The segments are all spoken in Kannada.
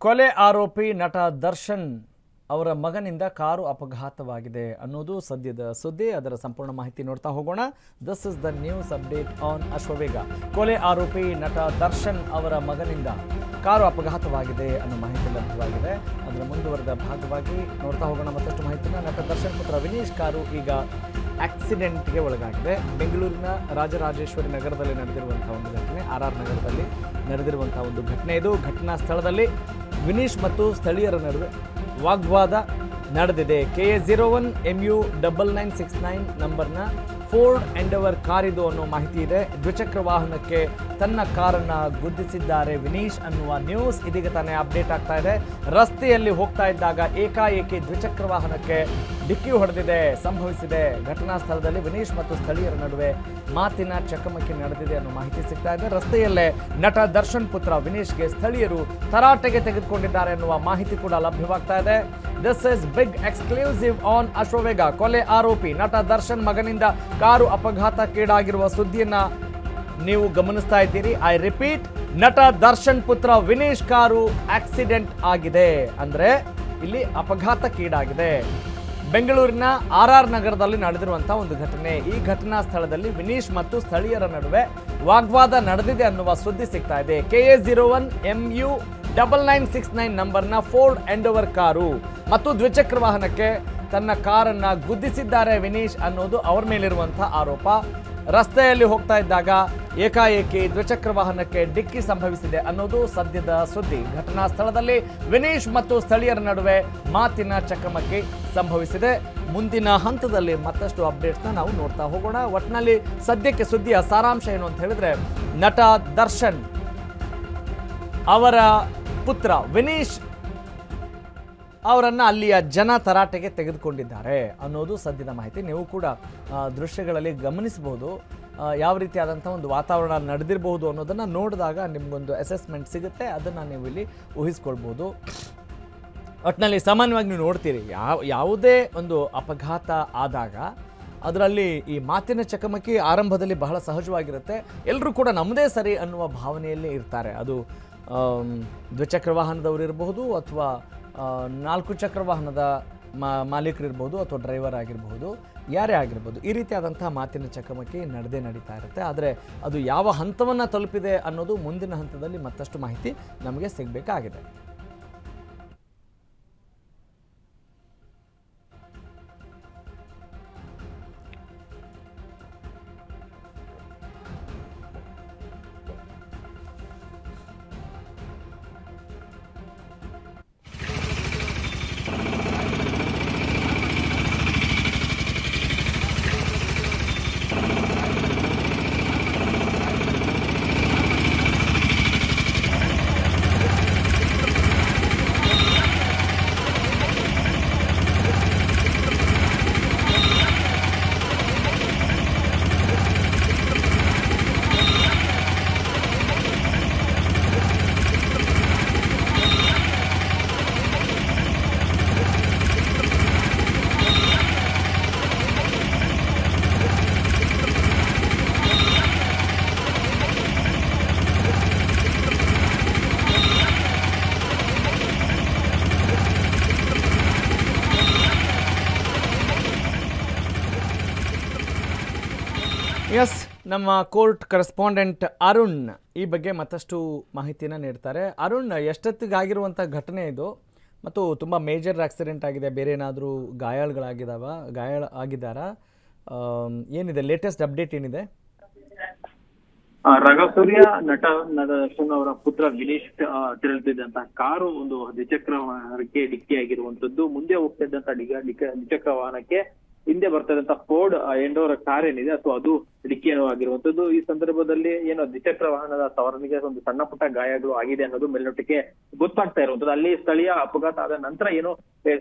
ಕೊಲೆ ಆರೋಪಿ ನಟ ದರ್ಶನ್ ಅವರ ಮಗನಿಂದ ಕಾರು ಅಪಘಾತವಾಗಿದೆ ಅನ್ನೋದು ಸದ್ಯದ ಸುದ್ದಿ. ಅದರ ಸಂಪೂರ್ಣ ಮಾಹಿತಿ ನೋಡ್ತಾ ಹೋಗೋಣ. This is the news update on Ashwavega. ಕೊಲೆ ಆರೋಪಿ ನಟ ದರ್ಶನ್ ಅವರ ಮಗನಿಂದ ಕಾರು ಅಪಘಾತವಾಗಿದೆ ಅನ್ನೋ ಮಾಹಿತಿ ಲಭ್ಯವಾಗಿದೆ. ಅದರ ಮುಂದುವರೆದ ಭಾಗವಾಗಿ ನೋಡ್ತಾ ಹೋಗೋಣ ಮತ್ತಷ್ಟು ಮಾಹಿತಿನ. ನಟ ದರ್ಶನ್ ಪುತ್ರ ವಿನೀಶ್ ಕಾರು ಈಗ ಆಕ್ಸಿಡೆಂಟ್ಗೆ ಒಳಗಾಗಿದೆ. ಬೆಂಗಳೂರಿನ ರಾಜರಾಜೇಶ್ವರಿ ನಗರದಲ್ಲಿ ನಡೆದಿರುವಂತಹ ಒಂದು ಘಟನೆ, RR ನಗರದಲ್ಲಿ ನಡೆದಿರುವಂತಹ ಒಂದು ಘಟನೆ ಇದು. ಘಟನಾ ಸ್ಥಳದಲ್ಲಿ ವಿನೀಶ್ ಮತ್ತು ಸ್ಥಳೀಯರ ನಡುವೆ ವಾಗ್ವಾದ ನಡೆದಿದೆ. KA01 MU 9969 ನಂಬರ್ನ ಫೋರ್ಡ್ ಎಂಡೆವರ್ ಕಾರಿದು ಅನ್ನೋ ಮಾಹಿತಿ ಇದೆ. ದ್ವಿಚಕ್ರ ವಾಹನಕ್ಕೆ ತನ್ನ ಕಾರನ್ನು ಗುದ್ದಿಸಿದ್ದಾರೆ ವಿನೀಶ್ ಅನ್ನುವ ನ್ಯೂಸ್ ಇದೀಗ ತಾನೇ ಅಪ್ಡೇಟ್ ಆಗ್ತಾ ಇದೆ. ರಸ್ತೆಯಲ್ಲಿ ಹೋಗ್ತಾ ಇದ್ದಾಗ ಏಕಾಏಕಿ ದ್ವಿಚಕ್ರ ವಾಹನಕ್ಕೆ ಡಿಕ್ಕಿ ಹೊಡೆದಿದೆ ಸಂಭವಿಸಿದೆ. ಘಟನಾ ಸ್ಥಳದಲ್ಲಿ ವಿನೀಶ್ ಮತ್ತು ಸ್ಥಳೀಯರ ನಡುವೆ ಮಾತಿನ ಚಕಮಕಿ ನಡೆದಿದೆ ಅನ್ನೋ ಮಾಹಿತಿ ಸಿಗ್ತಾ ಇದೆ. ರಸ್ತೆಯಲ್ಲೇ ನಟ ದರ್ಶನ್ ಪುತ್ರ ವಿನೀಶ್ಗೆ ಸ್ಥಳೀಯರು ತರಾಟೆಗೆ ತೆಗೆದುಕೊಂಡಿದ್ದಾರೆ ಎನ್ನುವ ಮಾಹಿತಿ ಕೂಡ ಲಭ್ಯವಾಗ್ತಾ ಇದೆ. This is big exclusive on Ashwavega. ಕೊಲೆ ಆರೋಪಿ ನಟ ದರ್ಶನ್ ಮಗನಿಂದ ಕಾರು ಅಪಘಾತಕ್ಕೀಡಾಗಿರುವ ಸುದ್ದಿಯನ್ನ ನೀವು ಗಮನಿಸ್ತಾ ಇದ್ದೀರಿ. ಐ ರಿಪೀಟ್, ನಟ ದರ್ಶನ್ ಪುತ್ರ ವಿನೀಶ್ ಕಾರು ಆಕ್ಸಿಡೆಂಟ್ ಆಗಿದೆ, ಅಂದ್ರೆ ಇಲ್ಲಿ ಅಪಘಾತಕ್ಕೀಡಾಗಿದೆ. ಬೆಂಗಳೂರಿನ RR ನಗರದಲ್ಲಿ ನಡೆದಿರುವಂತಹ ಒಂದು ಘಟನೆ. ಈ ಘಟನಾ ಸ್ಥಳದಲ್ಲಿ ವಿನೀಶ್ ಮತ್ತು ಸ್ಥಳೀಯರ ನಡುವೆ ವಾಗ್ವಾದ ನಡೆದಿದೆ ಅನ್ನುವ ಸುದ್ದಿ ಸಿಗ್ತಾ ಇದೆ. KA01 MU 9969 ನಂಬರ್ನ ಫೋರ್ಡ್ ಎಂಡೆವರ್ ಕಾರು ಮತ್ತು ದ್ವಿಚಕ್ರ ವಾಹನಕ್ಕೆ ತನ್ನ ಕಾರನ್ನ ಗುದ್ದಿಸಿದ್ದಾರೆ ವಿನೀಶ್ ಅನ್ನೋದು ಅವರ ಮೇಲಿರುವಂತಹ ಆರೋಪ. ರಸ್ತೆಯಲ್ಲಿ ಹೋಗ್ತಾ ಇದ್ದಾಗ ಏಕಾಏಕಿ ದ್ವಿಚಕ್ರ ವಾಹನಕ್ಕೆ ಡಿಕ್ಕಿ ಸಂಭವಿಸಿದೆ ಅನ್ನೋದು ಸದ್ಯದ ಸುದ್ದಿ. ಘಟನಾ ಸ್ಥಳದಲ್ಲಿ ವಿನೀಶ್ ಮತ್ತು ಸ್ಥಳೀಯರ ನಡುವೆ ಮಾತಿನ ಚಕಮಕಿ ಸಂಭವಿಸಿದೆ. ಮುಂದಿನ ಹಂತದಲ್ಲಿ ಮತ್ತಷ್ಟು ಅಪ್ಡೇಟ್ಸ್ನ ನಾವು ನೋಡ್ತಾ ಹೋಗೋಣ. ಒಟ್ಟಿನಲ್ಲಿ ಸದ್ಯಕ್ಕೆ ಸುದ್ದಿಯ ಸಾರಾಂಶ ಏನು ಅಂತ ಹೇಳಿದ್ರೆ, ನಟ ದರ್ಶನ್ ಅವರ ಪುತ್ರ ವಿನೀಶ್ ಅವರನ್ನು ಅಲ್ಲಿಯ ಜನ ತರಾಟೆಗೆ ತೆಗೆದುಕೊಂಡಿದ್ದಾರೆ ಅನ್ನೋದು ಸದ್ಯದ ಮಾಹಿತಿ. ನೀವು ಕೂಡ ದೃಶ್ಯಗಳಲ್ಲಿ ಗಮನಿಸಬಹುದು ಯಾವ ರೀತಿಯಾದಂಥ ಒಂದು ವಾತಾವರಣ ನಡೆದಿರಬಹುದು ಅನ್ನೋದನ್ನು ನೋಡಿದಾಗ ನಿಮಗೊಂದು ಅಸೆಸ್ಮೆಂಟ್ ಸಿಗುತ್ತೆ. ಅದನ್ನು ನೀವು ಇಲ್ಲಿ ಊಹಿಸ್ಕೊಳ್ಬೋದು. ಒಟ್ಟಿನಲ್ಲಿ ಸಾಮಾನ್ಯವಾಗಿ ನೀವು ನೋಡ್ತೀರಿ, ಯಾವುದೇ ಒಂದು ಅಪಘಾತ ಆದಾಗ ಅದರಲ್ಲಿ ಈ ಮಾತಿನ ಚಕಮಕಿ ಆರಂಭದಲ್ಲಿ ಬಹಳ ಸಹಜವಾಗಿರುತ್ತೆ. ಎಲ್ಲರೂ ಕೂಡ ನಮ್ಮದೇ ಸರಿ ಅನ್ನುವ ಭಾವನೆಯಲ್ಲೇ ಇರ್ತಾರೆ. ಅದು ದ್ವಿಚಕ್ರ ವಾಹನದವರು ಇರಬಹುದು, ಅಥವಾ 4 ಚಕ್ರ ವಾಹನದ ಮಾಲೀಕರಿರ್ಬೋದು, ಅಥವಾ ಡ್ರೈವರ್ ಆಗಿರಬಹುದು, ಯಾರೇ ಆಗಿರ್ಬೋದು. ಈ ರೀತಿಯಾದಂತಹ ಮಾತಿನ ಚಕಮಕಿ ನಡೀತಾ ಇರುತ್ತೆ. ಆದರೆ ಅದು ಯಾವ ಹಂತವನ್ನು ತಲುಪಿದೆ ಅನ್ನೋದು ಮುಂದಿನ ಹಂತದಲ್ಲಿ ಮತ್ತಷ್ಟು ಮಾಹಿತಿ ನಮಗೆ ಸಿಗಬೇಕಾಗಿದೆ. ಎಸ್, ನಮ್ಮ ಕೋರ್ಟ್ ಕರೆಸ್ಪಾಂಡೆಂಟ್ ಅರುಣ್ ಈ ಬಗ್ಗೆ ಮತ್ತಷ್ಟು ಮಾಹಿತಿನ ನೀಡ್ತಾರೆ. ಅರುಣ್, ಎಷ್ಟೊತ್ತಿಗಾಗಿರುವಂಥ ಘಟನೆ ಇದು ಮತ್ತು ತುಂಬ ಮೇಜರ್ ಆಕ್ಸಿಡೆಂಟ್ ಆಗಿದೆ? ಬೇರೆ ಏನಾದರೂ ಗಾಯ ಆಗಿದ್ದಾರಾ? ಏನಿದೆ ಲೇಟೆಸ್ಟ್ ಅಪ್ಡೇಟ್ ಏನಿದೆ? ಸೂರ್ಯ, ನಟ ದರ್ಶನ್ ಅವರ ಪುತ್ರ ವಿನೀಶ್ ತೆರಳುತ್ತಿದ್ದಂತಹ ಕಾರು ಒಂದು ದ್ವಿಚಕ್ರ ವಾಹನಕ್ಕೆ ಡಿಕ್ಕಿ ಆಗಿರುವಂತದ್ದು. ಮುಂದೆ ಹೋಗ್ತಾ ಇದ್ದಂತ ದ್ವಿಚಕ್ರ ವಾಹನಕ್ಕೆ ಹಿಂದೆ ಬರ್ತಾ ಇದ್ದಂತ ಫೋರ್ಡ್ ಎಂಡೋರ್ ಕಾರ್ ಏನಿದೆ ಅಥವಾ ಅದು ಡಿಕ್ಕಿ ಆಗಿರುವಂತದ್ದು. ಈ ಸಂದರ್ಭದಲ್ಲಿ ಏನೋ ದ್ವಿಚಕ್ರ ವಾಹನದ ಸವಾರನಿಗೆ ಒಂದು ಸಣ್ಣ ಪುಟ್ಟ ಗಾಯಗಳು ಆಗಿದೆ ಅನ್ನೋದು ಮೇಲ್ನೋಟಕ್ಕೆ ಗೊತ್ತಾಗ್ತಾ ಇರುವಂತದ್ದು. ಅಲ್ಲಿ ಸ್ಥಳೀಯ ಅಪಘಾತ ಆದ ನಂತರ ಏನು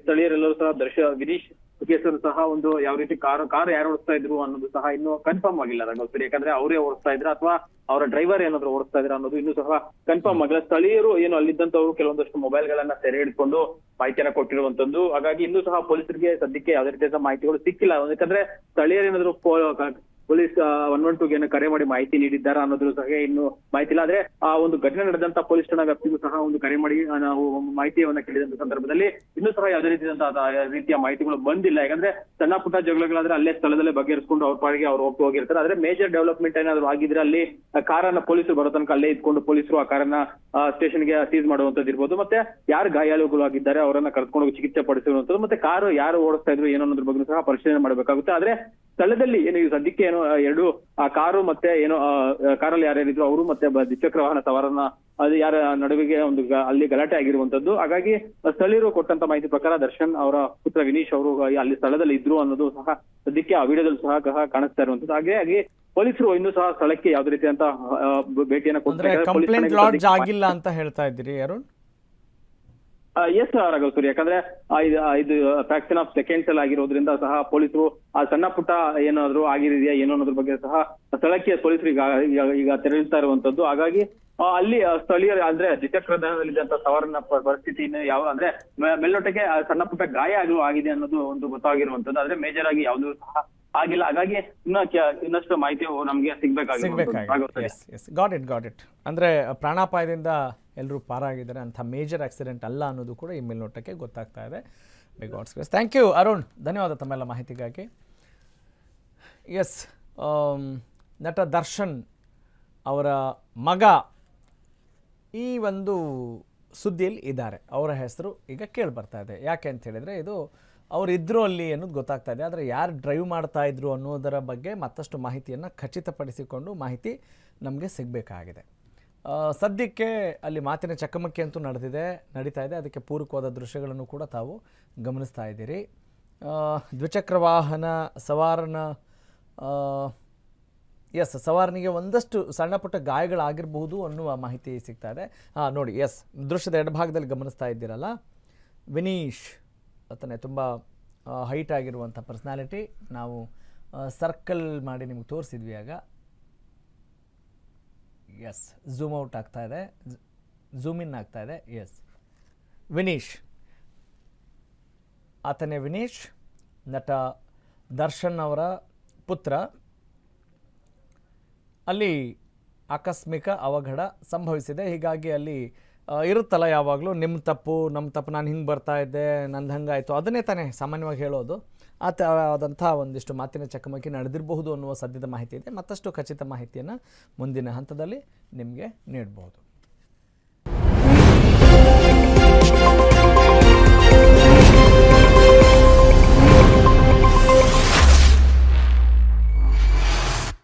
ಸ್ಥಳೀಯರೆಲ್ಲರೂ ಸಹ ವಿನೀಶ್ ಕೇಸರು ಸಹ ಒಂದು ಯಾವ ರೀತಿ ಕಾರ್ ಯಾರು ಓಡಿಸ್ತಾ ಇದ್ರು ಅನ್ನೋದು ಸಹ ಇನ್ನು ಕನ್ಫರ್ಮ್ ಆಗಿಲ್ಲ ರಂಗೋಸ್ಕರ. ಯಾಕಂದ್ರೆ ಅವರೇ ಓಡಿಸ್ತಾ ಇದ್ರ ಅಥವಾ ಅವರ ಡ್ರೈವರ್ ಏನಾದ್ರು ಓಡಿಸ್ತಾ ಇದ್ರ ಅನ್ನೋದು ಇನ್ನೂ ಸಹ ಕನ್ಫರ್ಮ್ ಆಗಿಲ್ಲ. ಸ್ಥಳೀಯರು ಏನು ಅಲ್ಲಿದ್ದಂತವ್ರು ಕೆಲವೊಂದಷ್ಟು ಮೊಬೈಲ್ ಗಳನ್ನ ಸೆರೆ ಹಿಡ್ಕೊಂಡು ಮಾಹಿತಿಯನ್ನ ಕೊಟ್ಟಿರುವಂತದ್ದು. ಹಾಗಾಗಿ ಇನ್ನೂ ಸಹ ಪೊಲೀಸರಿಗೆ ಸದ್ಯಕ್ಕೆ ಯಾವುದೇ ರೀತಿಯಾದ ಮಾಹಿತಿಗಳು ಸಿಕ್ಕಿಲ್ಲ. ಯಾಕಂದ್ರೆ ಸ್ಥಳೀಯರು ಏನಾದ್ರು ಪೊಲೀಸ್ 112ಗೆ ಕರೆ ಮಾಡಿ ಮಾಹಿತಿ ನೀಡಿದ್ದಾರಾ ಅನ್ನೋದ್ರ ಸಹ ಇನ್ನು ಮಾಹಿತಿ ಇಲ್ಲ. ಆದ್ರೆ ಆ ಒಂದು ಘಟನೆ ನಡೆದಂತ ಪೊಲೀಸ್ ಠಾಣಾ ವ್ಯಾಪ್ತಿಗೂ ಸಹ ಒಂದು ಕರೆ ಮಾಡಿ ನಾವು ಮಾಹಿತಿಯನ್ನ ಕೇಳಿದಂತ ಸಂದರ್ಭದಲ್ಲಿ ಇನ್ನೂ ಸಹ ಯಾವುದೇ ರೀತಿಯ ಮಾಹಿತಿಗಳು ಬಂದಿಲ್ಲ. ಯಾಕಂದ್ರೆ ಸಣ್ಣ ಪುಟ್ಟ ಜಗಳಗಳಾದ್ರೆ ಅಲ್ಲೇ ಸ್ಥಳದಲ್ಲೇ ಬಗೆಹರಿಸಿಕೊಂಡು ಅವ್ರ ಪಾಡಿಗೆ ಅವ್ರು ಹೋಗಿರ್ತಾರೆ. ಆದ್ರೆ ಮೇಜರ್ ಡೆವಲಪ್ಮೆಂಟ್ ಏನಾದ್ರು ಆಗಿದ್ರೆ ಅಲ್ಲಿ ಕಾರನ್ನ ಪೊಲೀಸರು ಬರೋ ತನಕ ಅಲ್ಲೇ ಇದ್ಕೊಂಡು ಪೊಲೀಸರು ಆ ಕಾರನ್ನ ಸ್ಟೇಷನ್ಗೆ ಸೀಸ್ ಮಾಡುವಂತದ್ದು ಇರ್ಬೋದು. ಮತ್ತೆ ಯಾರು ಗಾಯಾಳುಗಳಾಗಿದ್ದಾರೆ ಅವರನ್ನ ಕರ್ಕೊಂಡು ಹೋಗಿ ಚಿಕಿತ್ಸೆ ಪಡಿಸಿರುವಂತದ್ದು, ಮತ್ತೆ ಕಾರು ಯಾರು ಓಡಿಸ್ತಾ ಇದ್ರು ಏನೋ ಅನ್ನೋದ್ರ ಬಗ್ಗೆ ಸಹ ಪರಿಶೀಲನೆ ಮಾಡಬೇಕಾಗುತ್ತೆ. ಆದ್ರೆ ಸ್ಥಳದಲ್ಲಿ ಏನು ಈ ಸದ್ಯಕ್ಕೆ ಏನೋ ಎರಡು ಆ ಕಾರು ಮತ್ತೆ ಏನೋ ಕಾರಲ್ಲಿ ಯಾರ್ಯಾರಿದ್ರು ಅವರು ಮತ್ತೆ ದ್ವಿಚಕ್ರ ವಾಹನ ಸವಾರನ ಅದು ಯಾರ ನಡುವಿಗೆ ಒಂದು ಅಲ್ಲಿ ಗಲಾಟೆ ಆಗಿರುವಂತದ್ದು. ಹಾಗಾಗಿ ಸ್ಥಳೀಯರು ಕೊಟ್ಟಂತ ಮಾಹಿತಿ ಪ್ರಕಾರ ದರ್ಶನ್ ಅವರ ಪುತ್ರ ವಿನೀಶ್ ಅವರು ಅಲ್ಲಿ ಸ್ಥಳದಲ್ಲಿ ಇದ್ರು ಅನ್ನೋದು ಸಹ ಸದ್ಯಕ್ಕೆ ಆ ವಿಡಿಯೋದಲ್ಲಿ ಸಹ ಕಾಣಿಸ್ತಾ ಇರುವಂತದ್ದು. ಹಾಗಾಗಿ ಪೊಲೀಸರು ಇನ್ನೂ ಸಹ ಸ್ಥಳಕ್ಕೆ ಯಾವುದೇ ರೀತಿಯಂತ ಭೇಟಿಯನ್ನ ಕಂಪ್ಲೇಂಟ್ ಲಾಡ್ಜ್ ಆಗಿಲ್ಲ ಅಂತ ಹೇಳ್ತಾ ಇದ್ದೀರಿ ಅರುಣ್? ಎಸ್ ರಾಘವ್ ಸೂರಿ, ಯಾಕಂದ್ರೆ ಇದು ಫ್ರಾಕ್ಷನ್ ಆಫ್ ಸೆಕೆಂಡ್ಸ್ ಅಲ್ಲಿ ಆಗಿರೋದ್ರಿಂದ ಸಹ ಪೊಲೀಸರು ಆ ಸಣ್ಣ ಪುಟ್ಟ ಏನಾದ್ರು ಆಗಿದೆಯಾ ಏನೋ ಅನ್ನೋದ್ರ ಬಗ್ಗೆ ಸಹ ಸ್ಥಳಕ್ಕೆ ಪೊಲೀಸರು ಈಗ ತೆರಳುತ್ತಾ ಇರುವಂತದ್ದು. ಹಾಗಾಗಿ ಅಲ್ಲಿ ಸ್ಥಳೀಯರು ಅಂದ್ರೆ ದ್ವಿಚಕ್ರದಲ್ಲಿದ್ದಂತ ಸವಾರನ ಪರಿಸ್ಥಿತಿ ಯಾವ ಅಂದ್ರೆ ಮೇಲ್ನೋಟಕ್ಕೆ ಸಣ್ಣ ಪುಟ್ಟ ಗಾಯ ಆಗಿದೆ ಅನ್ನೋದು ಒಂದು ಗೊತ್ತಾಗಿರುವಂತದ್ದು. ಆದ್ರೆ ಮೇಜರ್ ಆಗಿ ಯಾವ್ದು ಸಹ ಆಗಿಲ್ಲ. ಹಾಗಾಗಿ ಇನ್ನಷ್ಟು ಮಾಹಿತಿ ನಮ್ಗೆ ಸಿಗ್ಬೇಕಾಗಿದೆ. ಗಾಟ್ ಇಟ್ ಅಂದ್ರೆ ಪ್ರಾಣಾಪಾಯದಿಂದ ಎಲ್ಲರೂ ಪಾರಾಗಿದ್ದಾರೆ, ಅಂಥ ಮೇಜರ್ ಆಕ್ಸಿಡೆಂಟ್ ಅಲ್ಲ ಅನ್ನೋದು ಕೂಡ ಈ ಮೇಲ್ನೋಟಕ್ಕೆ ಗೊತ್ತಾಗ್ತಾ ಇದೆ. By God's grace. Thank you Arun, ಧನ್ಯವಾದ ತಮ್ಮೆಲ್ಲ ಮಾಹಿತಿಗಾಗಿ. ಎಸ್, ನಟ ದರ್ಶನ್ ಅವರ ಮಗ ಈ ಒಂದು ಸುದ್ದಿಯಲ್ಲಿ ಇದ್ದಾರೆ. ಅವರ ಹೆಸರು ಈಗ ಕೇಳಿ ಬರ್ತಾ ಇದೆ. ಯಾಕೆ ಅಂತ ಹೇಳಿದರೆ ಇದು ಅವರಿದ್ದರು ಅಲ್ಲಿ ಅನ್ನೋದು ಗೊತ್ತಾಗ್ತಾ ಇದೆ. ಆದರೆ ಯಾರು ಡ್ರೈವ್ ಮಾಡ್ತಾ ಇದ್ರು ಅನ್ನೋದರ ಬಗ್ಗೆ ಮತ್ತಷ್ಟು ಮಾಹಿತಿಯನ್ನು ಖಚಿತಪಡಿಸಿಕೊಂಡು ಮಾಹಿತಿ ನಮಗೆ ಸಿಗಬೇಕಾಗಿದೆ. ಸದ್ಯಕ್ಕೆ ಅಲ್ಲಿ ಮಾತಿನ ಚಕಮಕಿ ಅಂತೂ ನಡೀತಾ ಇದೆ. ಅದಕ್ಕೆ ಪೂರಕವಾದ ದೃಶ್ಯಗಳನ್ನು ಕೂಡ ತಾವು ಗಮನಿಸ್ತಾ ಇದ್ದೀರಿ. ದ್ವಿಚಕ್ರ ವಾಹನ ಸವಾರನಿಗೆ ಒಂದಷ್ಟು ಸಣ್ಣ ಪುಟ್ಟ ಗಾಯಗಳಾಗಿರಬಹುದು ಅನ್ನುವ ಮಾಹಿತಿ ಸಿಗ್ತಾ ಇದೆ. ನೋಡಿ, ದೃಶ್ಯದ ಎಡಭಾಗದಲ್ಲಿ ಗಮನಿಸ್ತಾ ಇದ್ದೀರಲ್ಲ, ವಿನೀಶ್ ಆತನೇ ತುಂಬ ಹೈಟ್ ಆಗಿರುವಂಥ ಪರ್ಸ್ನಾಲಿಟಿ. ನಾವು ಸರ್ಕಲ್ ಮಾಡಿ ನಿಮ್ಗೆ ತೋರಿಸಿದ್ವಿ ಆಗ. ಝೂಮ್ ಔಟ್ ಆಗ್ತಾ ಇದೆ, ಝೂಮ್ ಇನ್ ಆಗ್ತಾ ಇದೆ. ವಿನೀಶ್, ಆತನೇ ವಿನೀಶ್, ನಟ ದರ್ಶನ್ ಅವರ ಪುತ್ರ. ಅಲ್ಲಿ ಆಕಸ್ಮಿಕ ಅವಘಡ ಸಂಭವಿಸಿದೆ. ಹೀಗಾಗಿ ಅಲ್ಲಿ ಇರುತ್ತಲ್ಲ ಯಾವಾಗಲೂ ನಿಮ್ಮ ತಪ್ಪು ನಮ್ಮ ತಪ್ಪು, ನಾನು ಹಿಂಗೆ ಬರ್ತಾ ಇದ್ದೆ, ನಂದು ಹಂಗಾಯಿತು, ಅದನ್ನೇ ತಾನೇ ಸಾಮಾನ್ಯವಾಗಿ ಹೇಳೋದು. ಆದಂಥ ಒಂದಿಷ್ಟು ಮಾತಿನ ಚಕಮಕಿ ನಡೆದಿರಬಹುದು ಅನ್ನುವ ಸದ್ಯದ ಮಾಹಿತಿ ಇದೆ. ಮತ್ತಷ್ಟು ಖಚಿತ ಮಾಹಿತಿಯನ್ನು ಮುಂದಿನ ಹಂತದಲ್ಲಿ ನಿಮಗೆ ನೀಡಬಹುದು.